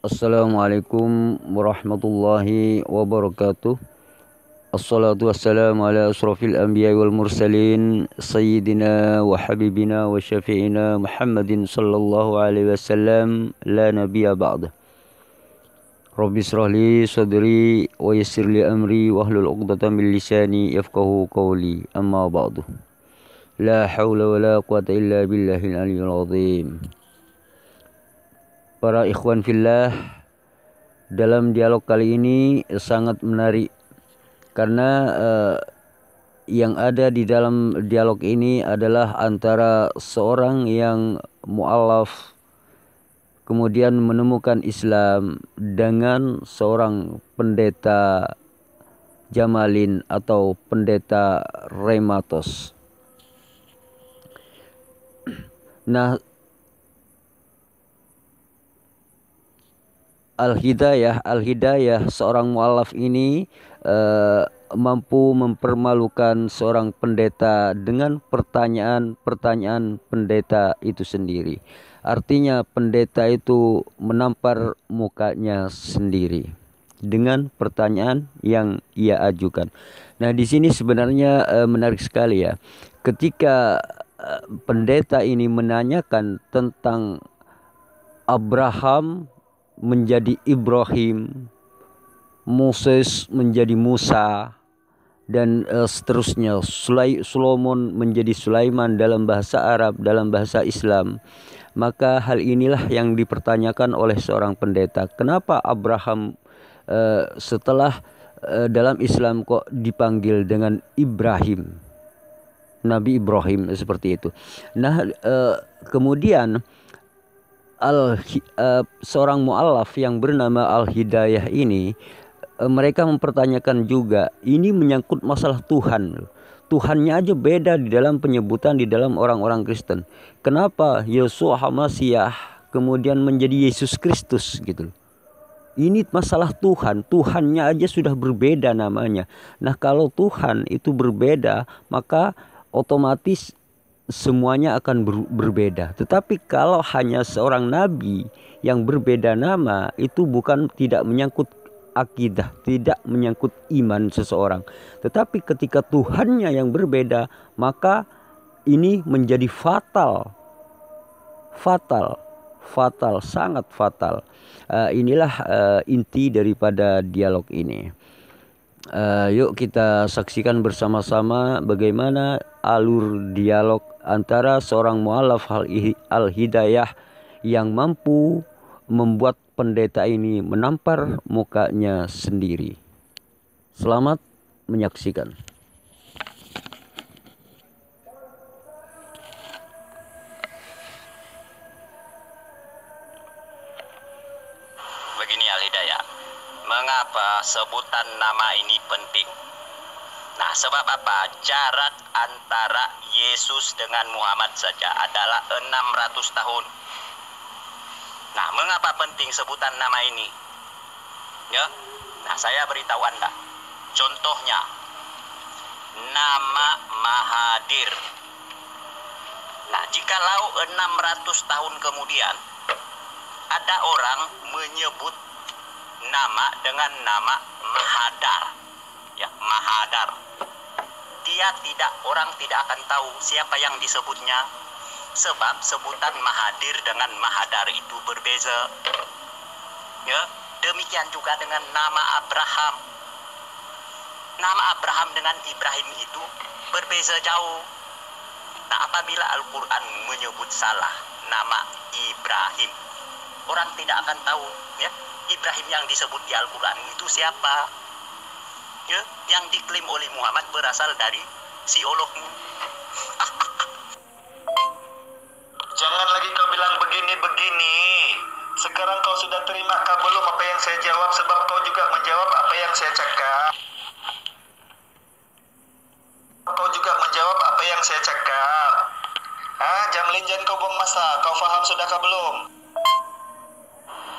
Assalamualaikum warahmatullahi wabarakatuh. Assalatu wassalamu ala asrafil anbiya wal mursalin Sayyidina wa habibina wa syafi'ina Muhammadin sallallahu alaihi wasallam. La nabiya ba'dah. Rabbi israh li sadri wa yassir li amri wahlul 'uqdatam min lisani yafqahu qawli. Amma ba'du. La haula wa la quwata illa billahil aliyyil azim. Para ikhwan fillah, dalam dialog kali ini sangat menarik karena yang ada di dalam dialog ini adalah antara seorang yang mu'alaf kemudian menemukan Islam dengan seorang pendeta Jamalin atau pendeta Rematos. Nah, Al-Hidayah seorang mu'alaf ini mampu mempermalukan seorang pendeta dengan pertanyaan pendeta itu sendiri. Artinya pendeta itu menampar mukanya sendiri dengan pertanyaan yang ia ajukan. Nah, di sini sebenarnya menarik sekali ya. Ketika pendeta ini menanyakan tentang Abraham menjadi Ibrahim, Moses menjadi Musa, dan seterusnya. Solomon menjadi Sulaiman dalam bahasa Arab, dalam bahasa Islam. Maka hal inilah yang dipertanyakan oleh seorang pendeta. Kenapa Abraham setelah dalam Islam kok dipanggil dengan Ibrahim, Nabi Ibrahim seperti itu. Nah, kemudian seorang mu'alaf yang bernama Al-Hidayah ini, mereka mempertanyakan juga, ini menyangkut masalah Tuhan. Tuhannya aja beda di dalam penyebutan di dalam orang-orang Kristen. Kenapa Yeshua HaMasyiah kemudian menjadi Yesus Kristus gitu? Ini masalah Tuhan. Tuhannya aja sudah berbeda namanya. Nah, kalau Tuhan itu berbeda, maka otomatis semuanya akan berbeda. Tetapi kalau hanya seorang nabi yang berbeda nama, itu tidak menyangkut akidah, tidak menyangkut iman seseorang. Tetapi ketika Tuhannya yang berbeda, maka ini menjadi fatal, sangat fatal. Inilah inti daripada dialog ini. Yuk kita saksikan bersama-sama bagaimana alur dialog antara seorang mu'alaf Al-Hidayah yang mampu membuat pendeta ini menampar mukanya sendiri. Selamat menyaksikan. Begini Al-Hidayah, mengapa sebutan nama ini penting? Nah, sebab apa? Jarak antara Yesus dengan Muhammad saja adalah 600 tahun. Nah, mengapa penting sebutan nama ini? Ya, nah saya beritahu Anda. Contohnya, nama Mahathir. Nah, jikalau 600 tahun kemudian ada orang menyebut nama dengan nama Mahadar, ya, Mahadar. Orang tidak akan tahu siapa yang disebutnya, sebab sebutan Mahathir dengan Mahadar itu berbeza. Ya, demikian juga dengan nama Abraham. Nama Abraham dengan Ibrahim itu berbeza jauh. Nah, apabila Al-Quran menyebut salah nama Ibrahim, orang tidak akan tahu, ya, Ibrahim yang disebut di Al-Quran itu siapa. Ya, yang diklaim oleh Muhammad berasal dari psikologmu. Jangan lagi kau bilang begini-begini. Sekarang kau sudah terima kah belum apa yang saya jawab? Sebab kau juga menjawab apa yang saya cakap. Kau juga menjawab apa yang saya cakap. Jamlin, jangan kau buang masa. Kau faham sudah kah belum?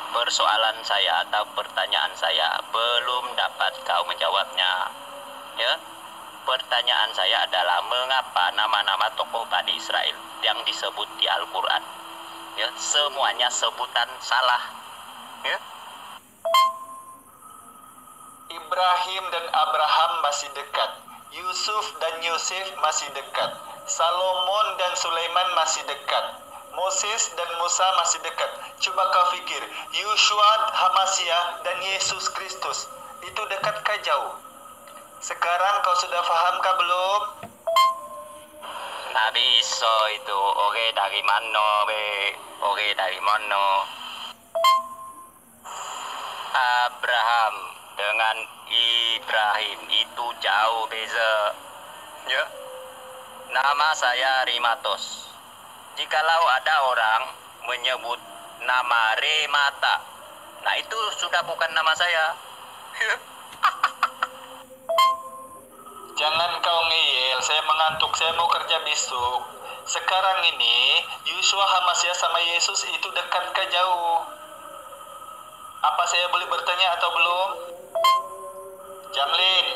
Persoalan saya atau pertanyaan saya belum dapat kau menjawabnya. Ya, pertanyaan saya adalah mengapa nama-nama tokoh Bani Israel yang disebut di Al-Quran, ya, semuanya sebutan salah. Ya, Ibrahim dan Abraham masih dekat. Yusuf dan Yosef masih dekat. Salomon dan Sulaiman masih dekat. Moses dan Musa masih dekat. Coba kau fikir, Yeshua Hamasiah dan Yesus Kristus itu dekatkah jauh? Sekarang kau sudah pahamkah belum? Nabi Isa itu oke dari mana be? Oke dari mana? Abraham dengan Ibrahim itu jauh beza. Ya. Nama saya Rimatos. Jikalau ada orang menyebut nama Remata, nah itu sudah bukan nama saya. Jangan kau ngeyel, saya mengantuk, saya mau kerja besok. Sekarang ini, Yeshua Hamasiah sama Yesus itu dekatkah jauh? Apa saya boleh bertanya atau belum? Jamlin,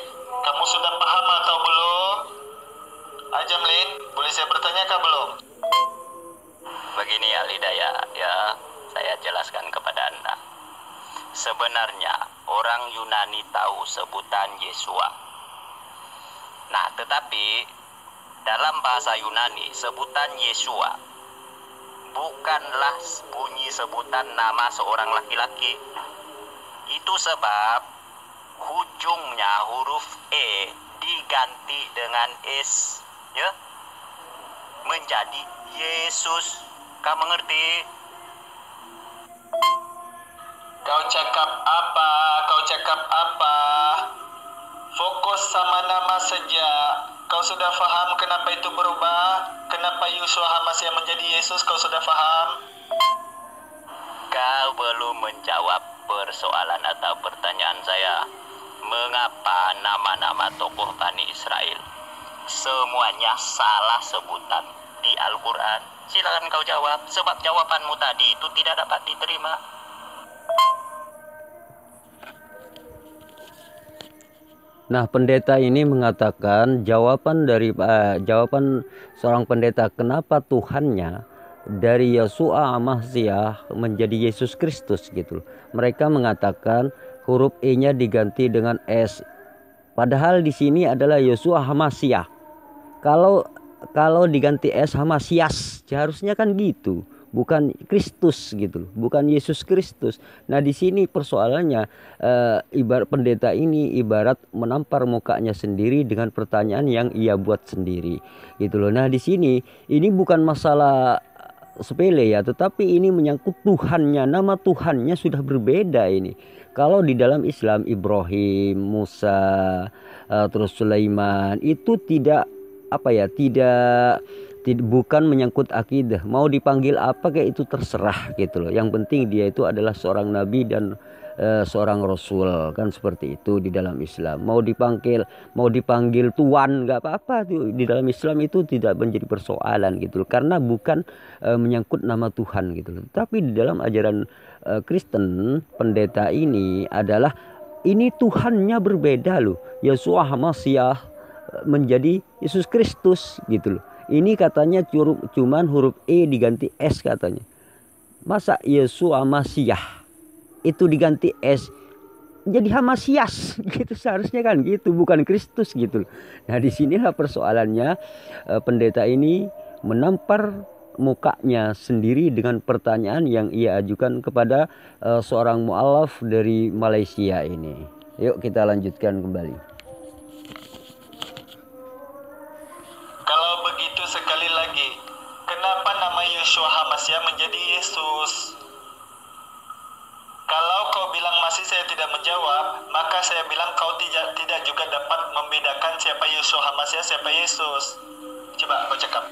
kamu sudah paham atau belum? Jamlin, boleh saya bertanya kah belum? Begini ya Lidaya, ya saya jelaskan kepada Anda. Sebenarnya orang Yunani tahu sebutan Yeshua. Nah, tetapi dalam bahasa Yunani sebutan Yeshua bukanlah bunyi sebutan nama seorang laki-laki. Itu sebab ujungnya huruf E diganti dengan S, ya, menjadi Yesus. Kamu mengerti? Kau cakap apa? Kau cakap apa? Fokus sama nama saja. Kau sudah faham kenapa itu berubah? Kenapa Yeshua Hamasiah menjadi Yesus? Kau sudah faham? Kau belum menjawab persoalan atau pertanyaan saya. Mengapa nama-nama tokoh Bani Israel semuanya salah sebutan di Al-Quran? Silakan kau jawab, sebab jawabanmu tadi itu tidak dapat diterima. Nah, pendeta ini mengatakan jawaban seorang pendeta kenapa Tuhannya dari Yeshua Hamasiah menjadi Yesus Kristus gitu. Mereka mengatakan huruf E-nya diganti dengan S. Padahal di sini adalah Yeshua Hamasiah. Kalau diganti S Hamasias, seharusnya kan gitu, bukan Kristus gitu, bukan Yesus Kristus. Nah, di sini persoalannya ibarat pendeta ini ibarat menampar mukanya sendiri dengan pertanyaan yang ia buat sendiri gitu loh. Nah, di sini ini bukan masalah sepele ya, tetapi ini menyangkut Tuhannya, nama Tuhannya sudah berbeda ini. Kalau di dalam Islam Ibrahim, Musa, terus Sulaiman itu tidak bukan menyangkut akidah. Mau dipanggil apa kayak itu terserah gitu loh. Yang penting dia itu adalah seorang nabi dan seorang rasul, kan seperti itu di dalam Islam. Mau dipanggil tuan nggak apa-apa tuh, di dalam Islam itu tidak menjadi persoalan gitu loh. Karena bukan menyangkut nama Tuhan gitu loh. Tapi di dalam ajaran Kristen, pendeta ini adalah ini Tuhannya berbeda loh. Yeshua Hamasiah menjadi Yesus Kristus gitu loh. Ini katanya cuman huruf E diganti S katanya. Masa Yeshua Hamasiah itu diganti S jadi Hamasias gitu, seharusnya kan gitu, bukan Kristus gitu loh. Nah, disinilah persoalannya. Pendeta ini menampar mukanya sendiri dengan pertanyaan yang ia ajukan kepada seorang mu'alaf dari Malaysia ini. Yuk kita lanjutkan kembali. Kalau begitu sekali lagi, kenapa nama Yeshua Hamasiah menjadi Yesus? Kalau kau bilang masih saya tidak menjawab, maka saya bilang kau tidak juga dapat membedakan siapa Yeshua Hamasiah, siapa Yesus. Coba kau cakap.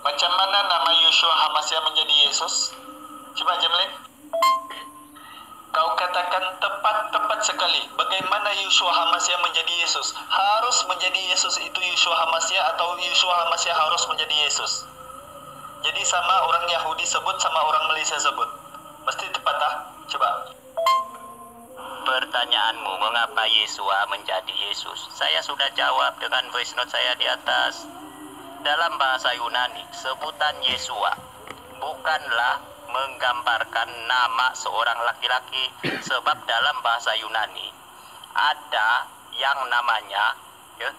Macam mana nama Yeshua Hamasiah menjadi Yesus? Coba Jamlin. Kau katakan tepat sekali. Bagaimana Yeshua Hamasiah menjadi Yesus? Harus menjadi Yesus itu Yeshua Hamasiah atau Yeshua Hamasiah harus menjadi Yesus? Jadi sama orang Yahudi sebut, sama orang Malaysia sebut. Mesti tepat ah? Coba. Pertanyaanmu mengapa Yeshua menjadi Yesus? Saya sudah jawab dengan voice note saya di atas. Dalam bahasa Yunani, sebutan Yeshua bukanlah menggambarkan nama seorang laki-laki. Sebab dalam bahasa Yunani ada yang namanya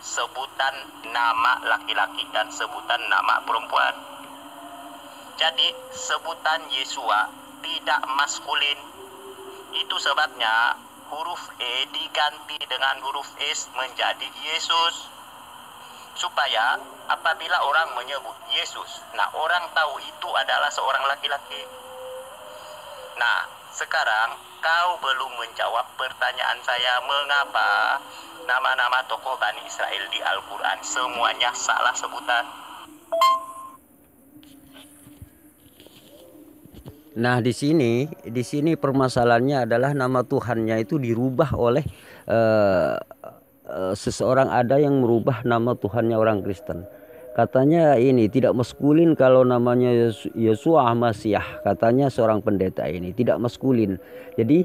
sebutan nama laki-laki dan sebutan nama perempuan. Jadi sebutan Yesua tidak maskulin. Itu sebabnya huruf E diganti dengan huruf S menjadi Yesus. Supaya apabila orang menyebut Yesus, nah orang tahu itu adalah seorang laki-laki. Nah, sekarang kau belum menjawab pertanyaan saya, mengapa nama-nama tokoh Bani Israel di Al-Quran semuanya salah sebutan. Nah, di sini permasalahannya adalah nama Tuhannya itu dirubah oleh seseorang, ada yang merubah nama Tuhannya orang Kristen. Katanya ini tidak maskulin kalau namanya Yesua Masiah. Katanya seorang pendeta ini tidak maskulin. Jadi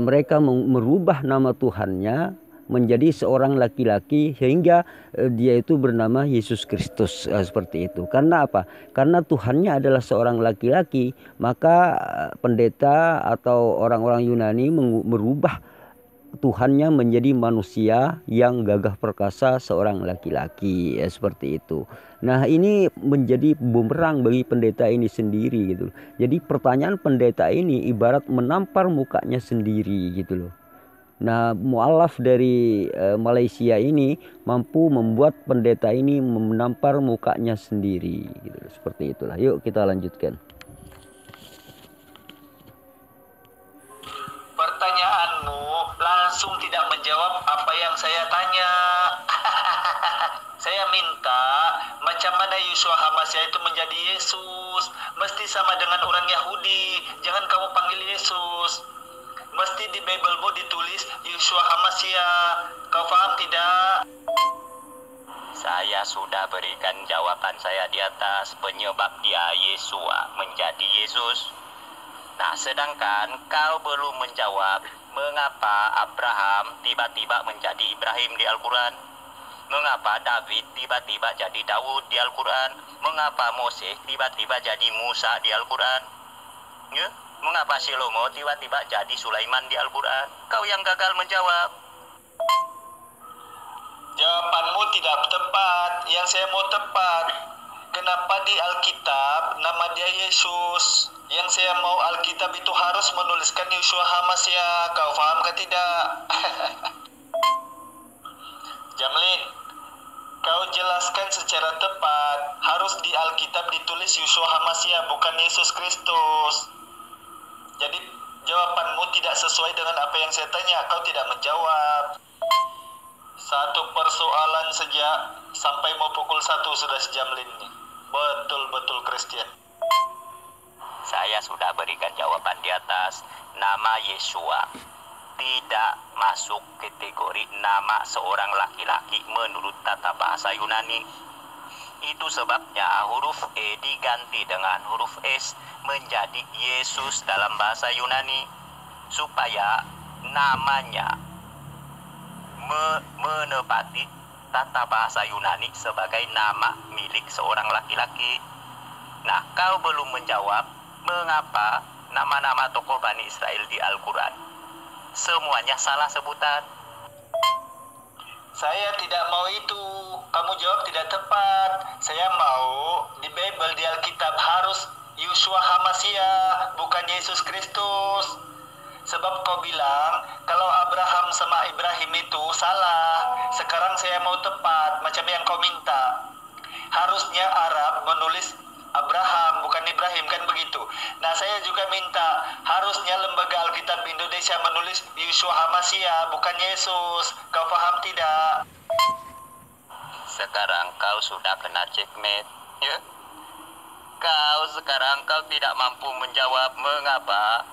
mereka merubah nama Tuhannya menjadi seorang laki-laki sehingga dia itu bernama Yesus Kristus, seperti itu. Karena apa? Karena Tuhannya adalah seorang laki-laki, maka pendeta atau orang-orang Yunani merubah Tuhannya menjadi manusia yang gagah perkasa, seorang laki-laki, seperti itu. Nah, ini menjadi bumerang bagi pendeta ini sendiri gitu. Jadi pertanyaan pendeta ini ibarat menampar mukanya sendiri gitu loh. Nah, mualaf dari Malaysia ini mampu membuat pendeta ini menampar mukanya sendiri gitu. Seperti itulah. Yuk kita lanjutkan. Pertanyaanmu langsung tidak menjawab apa yang saya tanya. Saya minta macam mana Yeshua HaMashiach itu menjadi Yesus. Mesti sama dengan orang Yahudi. Jangan kamu panggil Yesus. Mesti di Biblemu ditulis Yeshua HaMashiach. Kau paham tidak? Saya sudah berikan jawaban saya di atas, penyebab dia Yesua menjadi Yesus. Nah, sedangkan kau belum menjawab mengapa Abraham tiba-tiba menjadi Ibrahim di Al-Quran. Mengapa David tiba-tiba jadi Daud di Al-Quran. Mengapa Moses tiba-tiba jadi Musa di Al-Quran. Ya? Mengapa Salomo tiba-tiba jadi Sulaiman di Al-Quran. Kau yang gagal menjawab. Jawabanmu tidak tepat. Yang saya mau tepat. Kenapa di Alkitab nama dia Yesus? Yang saya mau Alkitab itu harus menuliskan Yeshua HaMashiach. Kau paham ke tidak? Jamlin, kau jelaskan secara tepat. Harus di Alkitab ditulis Yeshua HaMashiach, bukan Yesus Kristus. Jadi jawabanmu tidak sesuai dengan apa yang saya tanya. Kau tidak menjawab. Satu persoalan saja sampai mau pukul 1 sudah sejamlin nih. Betul-betul Kristen. Saya sudah berikan jawaban di atas. Nama Yesua tidak masuk kategori nama seorang laki-laki menurut tata bahasa Yunani. Itu sebabnya huruf E diganti dengan huruf S menjadi Yesus dalam bahasa Yunani, supaya namanya menepati tata bahasa Yunani sebagai nama milik seorang laki-laki. Nah, kau belum menjawab mengapa nama-nama tokoh Bani Israel di Al-Quran semuanya salah sebutan. Saya tidak mau itu. Kamu jawab tidak tepat. Saya mau di Bible, di Alkitab harus Yeshua HaMashiach, bukan Yesus Kristus. Sebab kau bilang kalau Abraham sama Ibrahim itu salah. Sekarang saya mau tepat macam yang kau minta. Harusnya Arab menulis Abraham bukan Ibrahim, kan begitu. Nah, saya juga minta harusnya Lembaga Alkitab Indonesia menulis Yeshua HaMashiach bukan Yesus. Kau paham tidak? Sekarang kau sudah kena checkmate, ya? Sekarang kau tidak mampu menjawab mengapa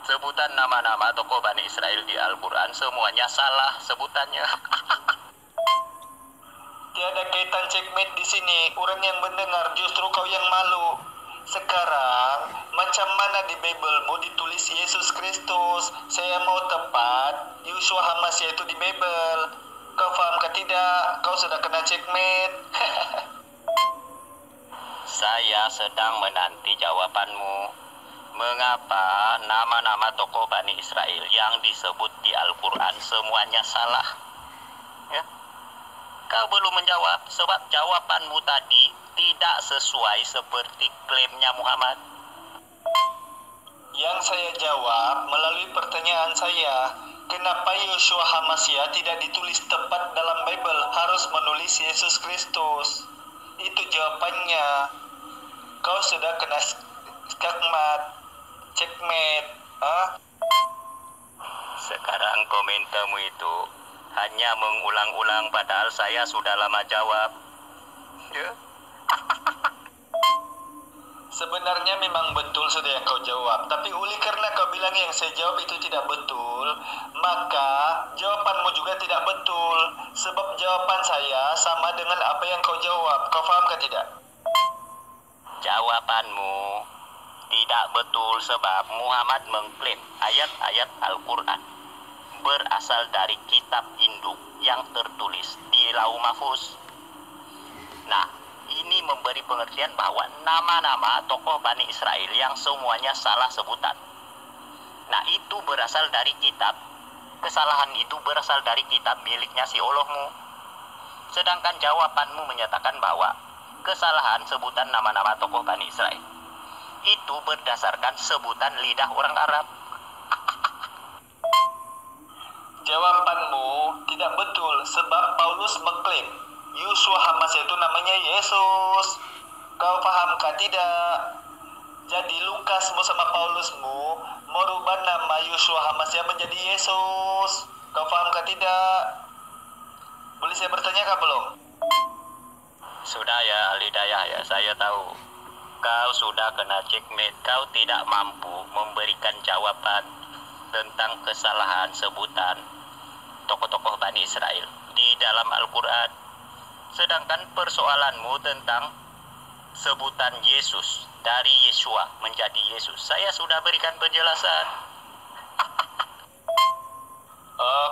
sebutan nama-nama tokoh Bani Israel di Al-Quran semuanya salah sebutannya. Tiada kaitan checkmate di sini. Orang yang mendengar justru kau yang malu. Sekarang macam mana di Biblemu ditulis Yesus Kristus? Saya mau tepat Yeshua HaMashiach itu di Bible. Kau paham ke tidak? Kau sudah kena checkmate. Saya sedang menanti jawabanmu. mengapa nama-nama tokoh Bani Israel yang disebut di Al-Quran semuanya salah? Ya. Kau belum menjawab sebab jawabanmu tadi tidak sesuai seperti klaimnya Muhammad. Yang saya jawab melalui pertanyaan saya, kenapa Yeshua HaMashiach tidak ditulis tepat dalam Bible, harus menulis Yesus Kristus? Itu jawabannya. Kau sudah kena skakmat, checkmate, Sekarang komentarmu itu hanya mengulang-ulang padahal saya sudah lama jawab. Ya. Sebenarnya memang betul sudah yang kau jawab, tapi oleh karena kau bilang yang saya jawab itu tidak betul, maka jawabanmu juga tidak betul. Sebab jawaban saya sama dengan apa yang kau jawab. Kau fahamkah tidak? Jawabanmu tidak betul sebab Muhammad mengklaim ayat-ayat Al-Quran berasal dari kitab induk yang tertulis di Lauh Mahfuz. Nah, ini memberi pengertian bahwa nama-nama tokoh Bani Israel yang semuanya salah sebutan. Nah, itu berasal dari kitab. Kesalahan itu berasal dari kitab miliknya si Allahmu. Sedangkan jawabanmu menyatakan bahwa kesalahan sebutan nama-nama tokoh Bani Israel itu berdasarkan sebutan lidah orang Arab. Jawabanmu tidak betul sebab Paulus mengklaim Yeshua HaMashiach itu namanya Yesus. Kau pahamkah tidak? Jadi Lukasmu sama Paulusmu merubah nama Yeshua HaMashiach menjadi Yesus. Kau pahamkah tidak? Boleh saya bertanya kah belum? Sudah ya Al-Hidayah ya, saya tahu. Kau sudah kena checkmate. Kau tidak mampu memberikan jawaban tentang kesalahan sebutan tokoh-tokoh Bani Israel di dalam Al-Quran. Sedangkan persoalanmu tentang sebutan Yesus dari Yeshua menjadi Yesus, saya sudah berikan penjelasan.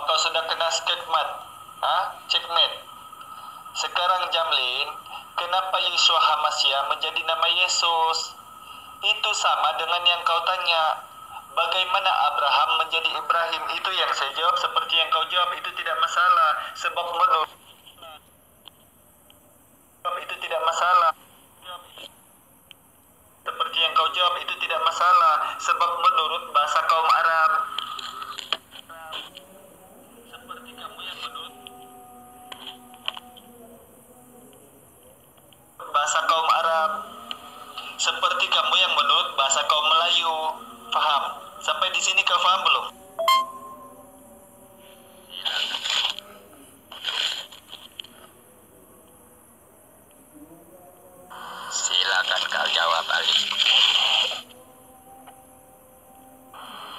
Kau sudah kena skakmat, checkmate. Sekarang Jamlin, kenapa Yeshua HaMashiach menjadi nama Yesus? Itu sama dengan yang kau tanya, bagaimana Abraham menjadi Ibrahim? Itu yang saya jawab seperti yang kau jawab, itu tidak masalah. Sebab menurut itu tidak masalah. Seperti yang kau jawab itu tidak masalah. Sebab menurut bahasa kaum Arab, seperti kamu yang menurut bahasa kaum Arab, seperti kamu yang menurut bahasa kaum Melayu. Faham? Sampai di sini kau faham belum? Silakan kau jawab, Ali.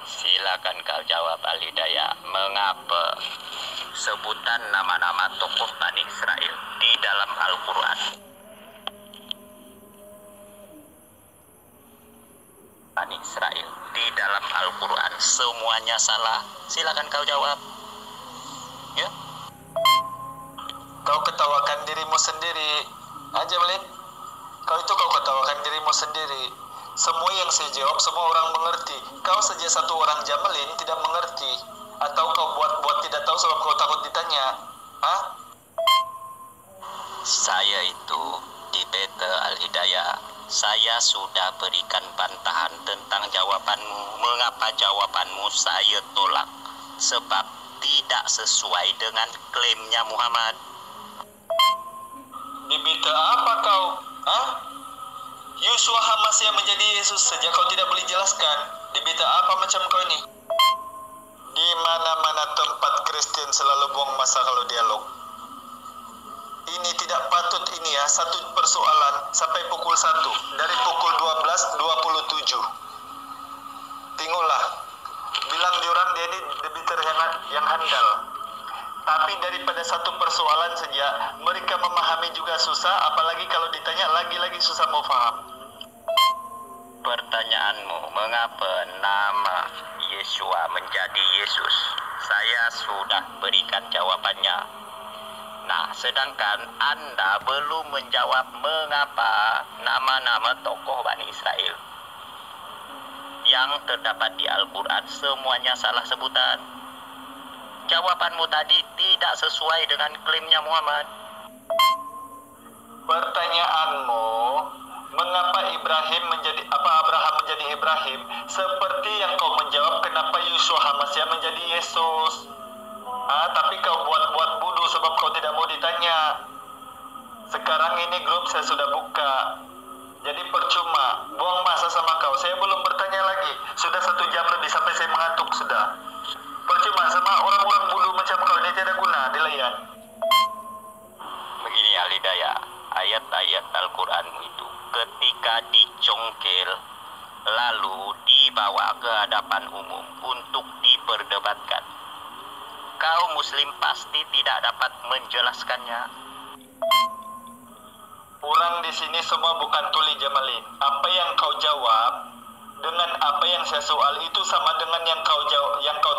Silakan kau jawab, Al-Hidayah. Mengapa sebutan nama-nama tokoh Bani Israel di dalam Al-Quran Bani Israel di dalam Al-Quran semuanya salah? Silakan kau jawab. Ya. Kau ketawakan dirimu sendiri aja, Melin. Kau ketawakan dirimu sendiri. Semua yang saya jawab semua orang mengerti. Kau saja satu orang Jamalin tidak mengerti. Atau kau buat-buat tidak tahu sebab kau takut ditanya. Saya itu di Beta Al-Hidayah, saya sudah berikan bantahan tentang jawabanmu. Mengapa jawabanmu saya tolak? Sebab tidak sesuai dengan klaimnya Muhammad. Di Beta apa kau? Yeshua HaMashiach menjadi Yesus saja kau tidak boleh jelaskan. Di Beta apa macam kau ini? Di mana-mana tempat Kristen selalu buang masa kalau dialog. Ini tidak patut ini ya, satu persoalan sampai pukul 1, dari pukul 12.27. Tengoklah, bilang diorang dia ini debater yang handal. Tapi daripada satu persoalan saja, mereka memahami juga susah, apalagi kalau ditanya lagi-lagi susah mau paham. Pertanyaanmu, mengapa nama Yeshua menjadi Yesus? Saya sudah berikan jawabannya. Nah, sedangkan Anda belum menjawab mengapa nama-nama tokoh Bani Israel yang terdapat di Al-Quran semuanya salah sebutan. Jawabanmu tadi tidak sesuai dengan klaimnya Muhammad. Pertanyaanmu, mengapa Abraham menjadi Ibrahim? Seperti yang kau menjawab, kenapa Yeshua HaMashiach menjadi Yesus? Tapi kau buat-buat bodoh sebab kau tidak mau ditanya. Sekarang ini grup saya sudah buka, jadi percuma buang masa sama kau. Saya belum bertanya lagi, sudah 1 jam lebih sampai saya mengantuk sudah. Percuma sama orang-orang bodoh macam kau ini, tidak guna dilayan. Begini Al-Hidayah, ayat-ayat Al-Quranmu itu ketika dicongkel lalu dibawa ke hadapan umum untuk diperdebatkan, kaum muslim pasti tidak dapat menjelaskannya. Orang di sini semua bukan tuli Jamalin. Apa yang kau jawab dengan apa yang saya soal itu sama dengan yang kau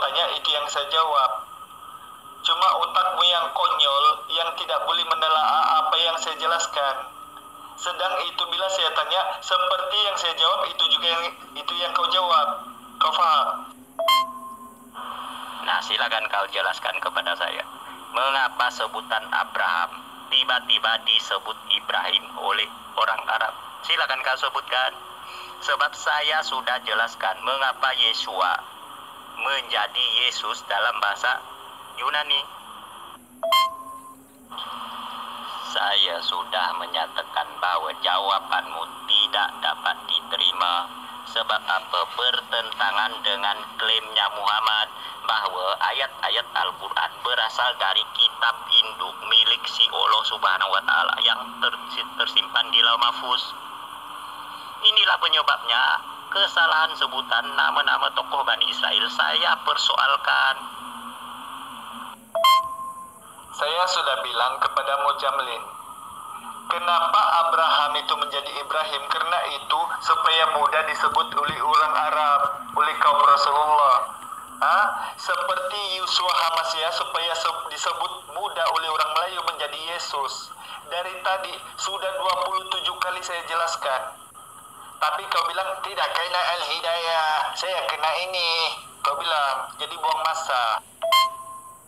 tanya, itu yang saya jawab. Cuma otakmu yang konyol yang tidak boleh menelaah apa yang saya jelaskan. Sedang itu bila saya tanya seperti yang saya jawab, itu juga yang kau jawab. Kau faham? Nah, silakan kau jelaskan kepada saya, mengapa sebutan Abraham tiba-tiba disebut Ibrahim oleh orang Arab? Silakan kau sebutkan. Sebab saya sudah jelaskan mengapa Yeshua menjadi Yesus dalam bahasa Yunani. Saya sudah menyatakan bahwa jawabanmu tidak dapat diterima. Sebab apa? Bertentangan dengan klaimnya Muhammad bahwa ayat-ayat Al-Quran berasal dari kitab induk milik si Allah Subhanahu wa Ta'ala yang tersimpan di Lauh Mahfuz. Inilah penyebabnya kesalahan sebutan nama-nama tokoh Bani Israel saya persoalkan. Saya sudah bilang kepadamu Jamlin, kenapa Abraham itu menjadi Ibrahim? Karena itu supaya mudah disebut oleh orang Arab, oleh kaum Rasulullah. Seperti Yeshua HaMashiach supaya disebut mudah oleh orang Melayu menjadi Yesus. Dari tadi sudah 27 kali saya jelaskan. Tapi kau bilang tidak kena Al-Hidayah, saya kena ini. Kau bilang, jadi buang masa.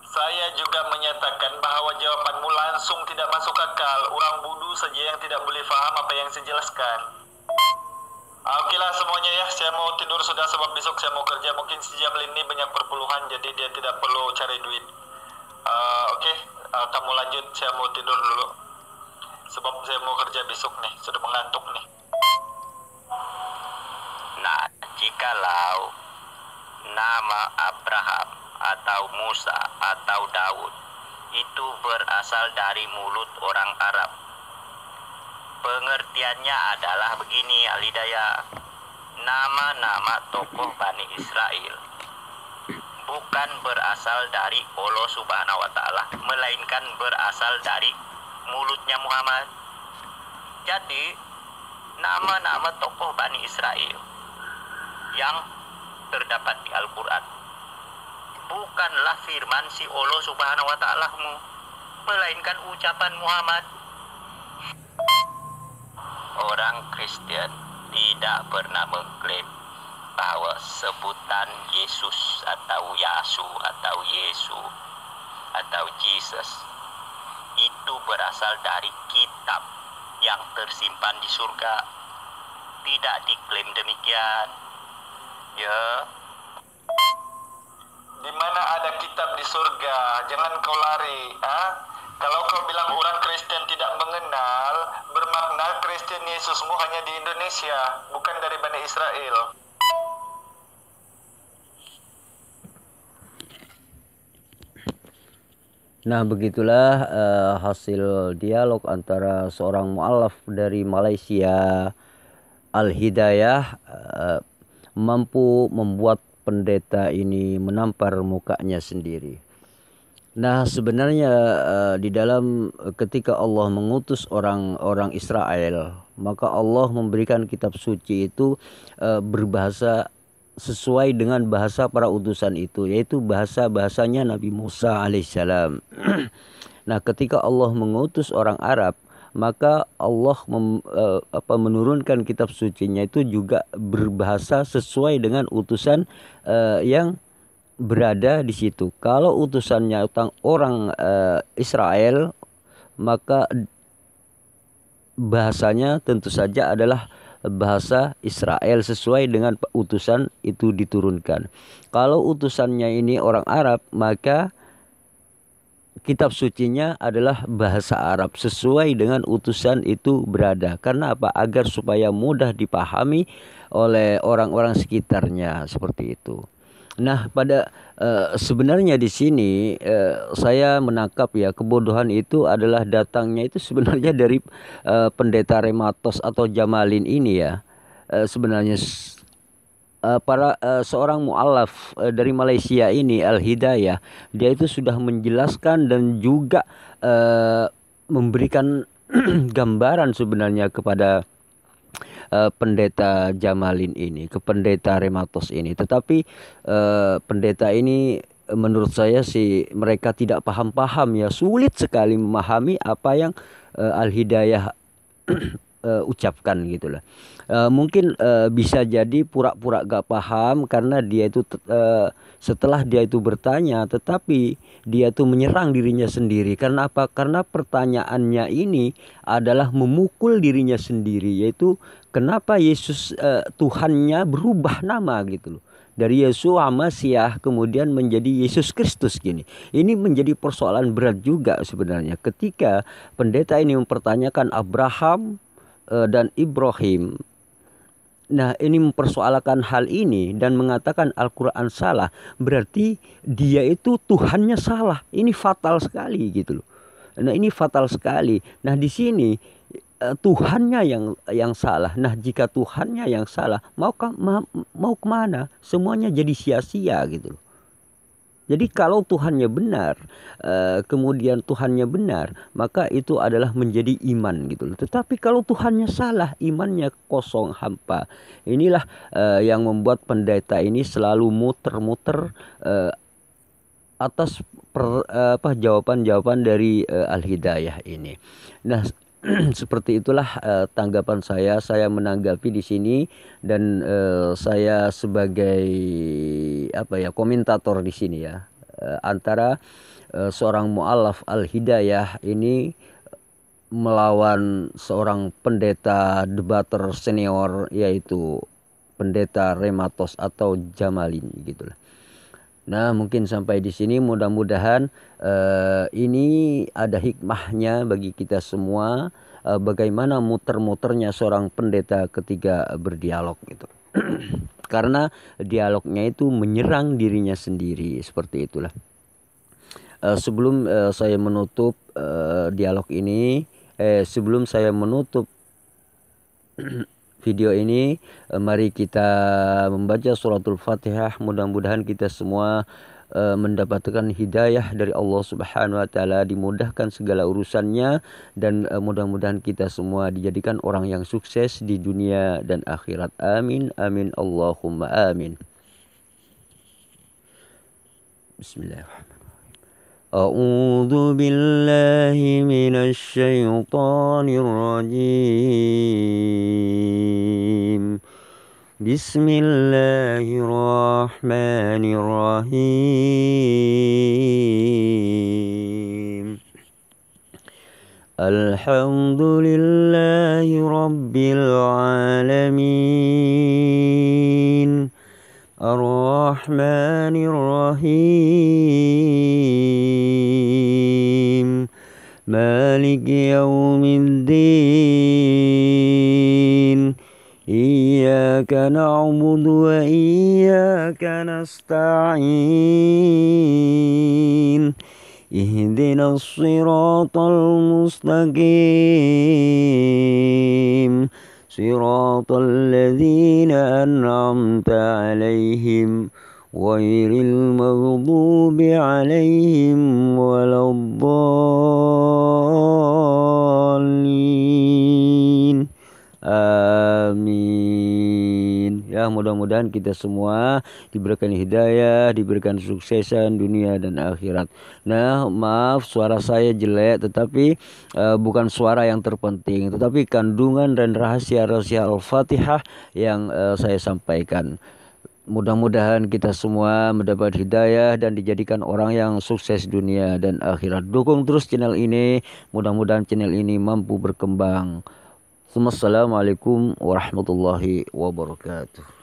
Saya juga menyatakan bahwa jawabanmu langsung tidak masuk akal. Orang bodoh saja yang tidak boleh faham apa yang saya jelaskan. Okelah semuanya ya, saya mau tidur sudah sebab besok saya mau kerja. Mungkin si Jamlin ini banyak perpuluhan, jadi dia tidak perlu cari duit. Oke, kamu lanjut, saya mau tidur dulu. Sebab saya mau kerja besok nih, sudah mengantuk nih. Nah, jikalau nama Abraham atau Musa atau Daud itu berasal dari mulut orang Arab, pengertiannya adalah begini Al-Hidayah, nama-nama tokoh Bani Israel bukan berasal dari Allah Subhanahu wa Ta'ala, melainkan berasal dari mulutnya Muhammad. Jadi nama-nama tokoh Bani Israel yang terdapat di Al-Quran bukanlah firman si Allah Subhanahu wa Ta'ala, melainkan ucapan Muhammad. Orang Kristen tidak pernah mengklaim bahwa sebutan Yesus atau Yasu atau Yesu atau Jesus itu berasal dari kitab yang tersimpan di surga. Tidak diklaim demikian. Ya. Di mana ada kitab di surga? Jangan kau lari. Kalau kau bilang orang Kristen tidak mengenal, bermakna Kristen Yesusmu hanya di Indonesia, bukan dari Bani Israel. Nah, begitulah hasil dialog antara seorang mu'alaf dari Malaysia, Al-Hidayah, mampu membuat pendeta ini menampar mukanya sendiri. Nah, sebenarnya di dalam ketika Allah mengutus orang-orang Israel, maka Allah memberikan kitab suci itu berbahasa sesuai dengan bahasa para utusan itu, yaitu bahasanya Nabi Musa alaihissalam. Nah, ketika Allah mengutus orang Arab, maka Allah menurunkan kitab sucinya itu juga berbahasa sesuai dengan utusan yang berada di situ. Kalau utusannya orang Israel, maka bahasanya tentu saja adalah bahasa Israel sesuai dengan utusan itu diturunkan. Kalau utusannya ini orang Arab, maka kitab sucinya adalah bahasa Arab sesuai dengan utusan itu berada. Karena apa? Agar supaya mudah dipahami oleh orang-orang sekitarnya, seperti itu. Nah, pada sebenarnya di sini saya menangkap ya, kebodohan itu adalah datangnya itu sebenarnya dari pendeta Rematos atau Jamalin ini ya. Sebenarnya seorang mu'alaf dari Malaysia ini, Al Hidayah, dia itu sudah menjelaskan dan juga memberikan gambaran sebenarnya kepada pendeta Jamalin ini, ke pendeta Rematos ini. Tetapi pendeta ini menurut saya sih mereka tidak paham-paham ya, sulit sekali memahami apa yang Al Hidayah ucapkan gitulah. Mungkin bisa jadi pura-pura gak paham karena dia itu setelah dia itu bertanya, tetapi dia itu menyerang dirinya sendiri. Karena apa? Karena pertanyaannya ini adalah memukul dirinya sendiri, yaitu kenapa Yesus Tuhannya berubah nama gitu loh. Dari Yesua Masiah kemudian menjadi Yesus Kristus gini. Ini menjadi persoalan berat juga sebenarnya ketika pendeta ini mempertanyakan Abraham dan Ibrahim. Nah, ini mempersoalkan hal ini dan mengatakan Al-Quran salah, berarti dia itu Tuhannya salah. Ini fatal sekali gitu loh. Nah, ini fatal sekali. Nah, di sini Tuhannya yang salah. Nah, jika Tuhannya yang salah, mau kemana? Semuanya jadi sia-sia gitu loh. Jadi kalau Tuhannya benar, kemudian Tuhannya benar, maka itu adalah menjadi iman gitu loh. Tetapi kalau Tuhannya salah, imannya kosong, hampa. Inilah yang membuat pendeta ini selalu muter-muter atas jawaban-jawaban dari Al Hidayah ini. Nah, seperti itulah tanggapan saya. Saya menanggapi di sini dan saya sebagai komentator di sini ya, antara seorang mu'alaf Al Hidayah ini melawan seorang pendeta debater senior, yaitu pendeta Rematos atau Jamalin gitulah. Nah, mungkin sampai di sini, mudah-mudahan ini ada hikmahnya bagi kita semua, bagaimana muter-muternya seorang pendeta ketika berdialog gitu. Karena dialognya itu menyerang dirinya sendiri, seperti itulah. Sebelum saya menutup dialog ini, sebelum saya menutup video ini, mari kita membaca suratul Fatihah. Mudah-mudahan kita semua mendapatkan hidayah dari Allah Subhanahu wa taala, dimudahkan segala urusannya, dan mudah-mudahan kita semua dijadikan orang yang sukses di dunia dan akhirat. Amin amin Allahumma amin. Bismillahirrahmanirrahim. A'udzu billahi minasy syaithanir rajim. Bismillahirrahmanirrahim. Alhamdulillahi rabbil alamin. Ar-Rahmanir Rahim. Maliki yaumiddin. Iyyaka na'budu wa iyyaka nasta'in. Ihdinas siratal mustaqim. Siratal ladzina an'amta 'alaihim ghairil maghdubi 'alaihim waladdallin. Amin. Ya Ya, mudah-mudahan kita semua diberikan hidayah, diberikan suksesan dunia dan akhirat. Nah, maaf suara saya jelek, tetapi bukan suara yang terpenting, tetapi kandungan dan rahasia-rahasia Al-Fatihah yang saya sampaikan. Mudah-mudahan kita semua mendapat hidayah dan dijadikan orang yang sukses dunia dan akhirat. Dukung terus channel ini, mudah-mudahan channel ini mampu berkembang. Assalamualaikum warahmatullahi wabarakatuh.